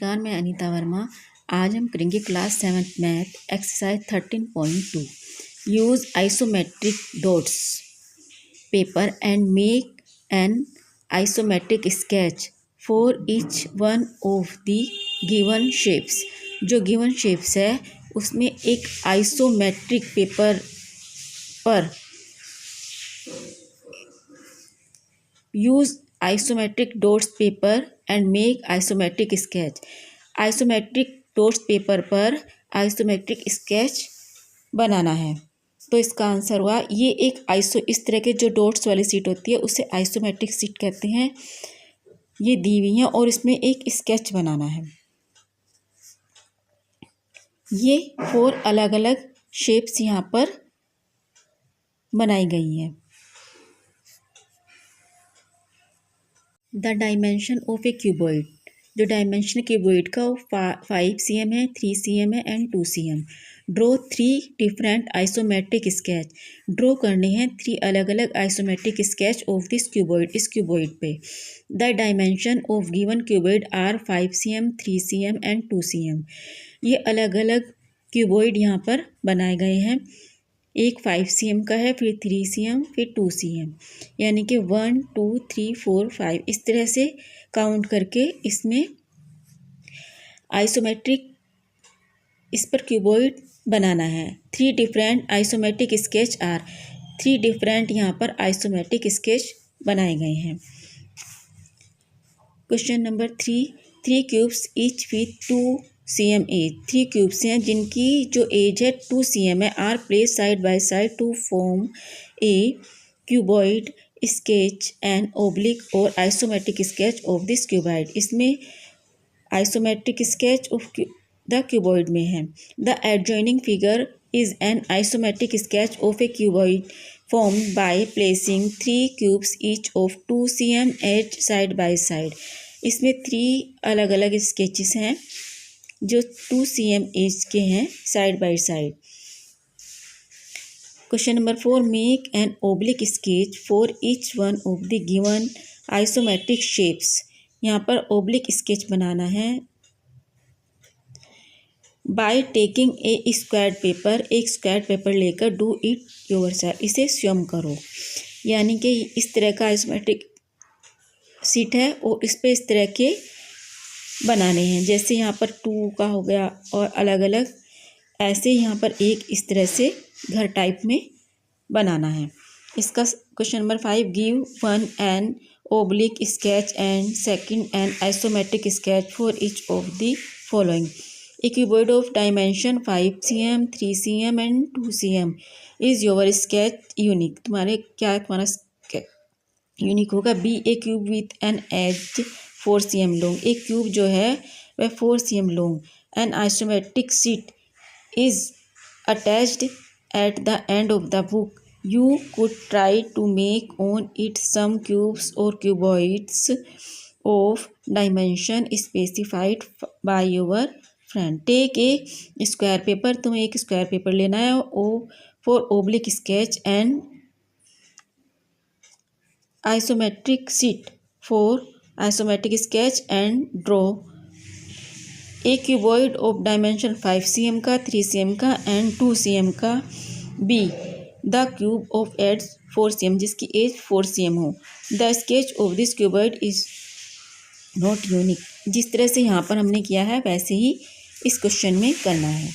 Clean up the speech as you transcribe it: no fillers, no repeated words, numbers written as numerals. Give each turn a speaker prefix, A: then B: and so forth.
A: नमस्कार, मैं अनीता वर्मा। आज हम करेंगे class 7th math exercise 13.2 use isometric dots paper and make an isometric sketch for each one of the given shapes. जो given shapes है उसमें एक आइसोमेट्रिक पेपर पर use isometric dots paper and make isometric sketch. Isometric dots paper पर isometric sketch बनाना है। तो इसका answer हुआ ये एक इस तरह के जो डॉट्स वाली सीट होती है उसे आइसोमेट्रिक सीट कहते हैं। ये दी हुई है और इसमें एक स्केच बनाना है। ये 4 अलग अलग शेप्स यहाँ पर बनाई गई हैं। The dimension of a cuboid, जो डायमेंशन क्यूबॉइड का 5 cm है, 3 cm है and 2 cm। Draw 3 different isometric sketch. Draw करने हैं 3 अलग अलग isometric sketch of this cuboid, इस क्यूबॉइड पे। The dimension of given cuboid are 5 cm, 3 cm and 2 cm। ये अलग अलग क्यूबॉइड यहाँ पर बनाए गए हैं। एक 5 cm का है, फिर 3 cm, फिर 2 cm, यानी कि 1 2 3 4 5 इस तरह से काउंट करके इसमें आइसोमेट्रिक इस पर क्यूबॉइड बनाना है। 3 different isometric sketch are, 3 different यहाँ पर आइसोमेट्रिक स्केच बनाए गए हैं। Question number 3 cubes each with 2 cm edge. 3 cubes हैं जिनकी जो एज है 2 cm है, are place side by side to form a cuboid sketch and oblique और isometric sketch of this cuboid. इसमें isometric sketch of the cuboid में है। The adjoining figure is an isometric sketch of a cuboid formed by placing 3 cubes each of 2 cm edge side by side. इसमें 3 अलग अलग sketches हैं जो 2 cm as के हैं side by side. Question number 4 make an oblique sketch for each one of the given isometric shapes. यहाँ पर oblique sketch बनाना है by taking a square paper. एक स्क्वायर पेपर लेकर डू इट योरसेल्फ, इसे स्वयं करो। यानी कि इस तरह का आइसोमेट्रिक सीट है और इस पर इस तरह के बनाने हैं। जैसे यहाँ पर 2 का हो गया और अलग अलग ऐसे यहाँ पर एक इस तरह से घर टाइप में बनाना है। इसका question number 5 give 1 an oblique sketch and second an isometric sketch for each of the following. A cuboid of dimension 5 cm, 3 cm and 2 cm is your sketch unique. तुम्हारा यूनिक होगा। B a cube with an edge 4 cm long. एक cube जो है वह 4 cm long. An isometric sheet is attached at the end of the book. You could try to make on it some cubes और cuboids of dimension specified by your friend. Take a square paper, तुम्हें एक square paper लेना है for oblique sketch and isometric sheet for isometric sketch and draw a cuboid of dimension 5 cm का, 3 cm का and 2 cm का। B the cube of edge 4 cm जिसकी edge 4 cm हो। The sketch of this cuboid is not unique. जिस तरह से यहाँ पर हमने किया है वैसे ही इस क्वेश्चन में करना है।